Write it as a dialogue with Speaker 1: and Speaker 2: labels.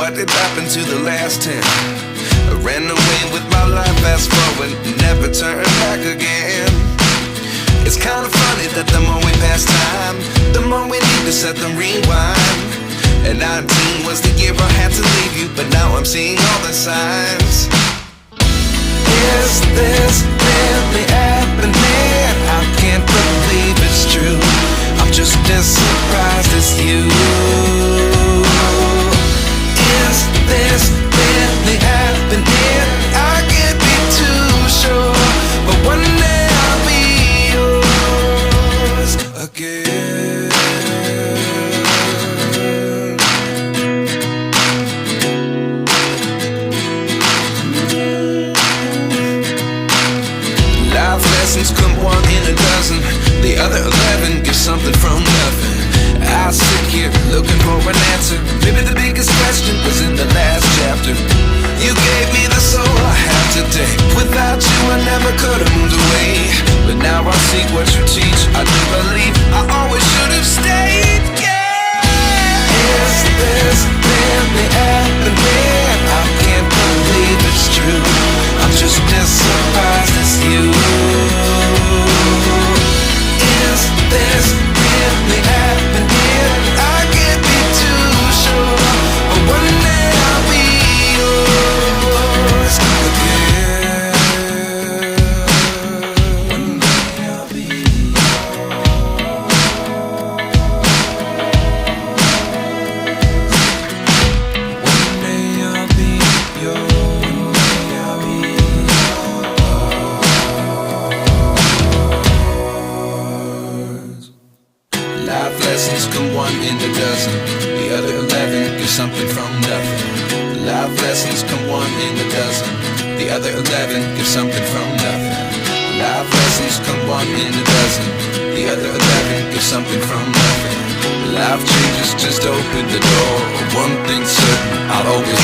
Speaker 1: what did happen to the last 10? I ran away with my life, fast forward, never turn back again. It's kind of funny that the more we pass time, the more we need to set them rewind. And 19 was the year I had to leave you, but now I'm seeing all the signs. Is this really happening? I can't believe it's true. I'm just as surprised as you. Is this really happening? I can't be too sure, but one day I'll be yours again. Life lessons come one in a dozen. The other 11 give something from nothing. I sit here looking for an answer. Maybe the biggest question was in the last chapter. You gave me the soul I have today. Without you I never could have moved away. But now I see what you teach. I do believe I always should have stayed. Yeah. Is this really happening? I can't believe it's true. I'm just as surprised as you. Is this really happening? I can't be too sure, but one day I'll be yours again. One day I'll be yours. One day I'll be yours. One day I'll be yours. Life lessons come one in a dozen. The other 11 give something from nothing. Life lessons come one in a dozen. The other 11 give something from nothing. Life lessons come one in a dozen. The other 11 give something from nothing. Life changes just open the door. One thing's certain, I'll always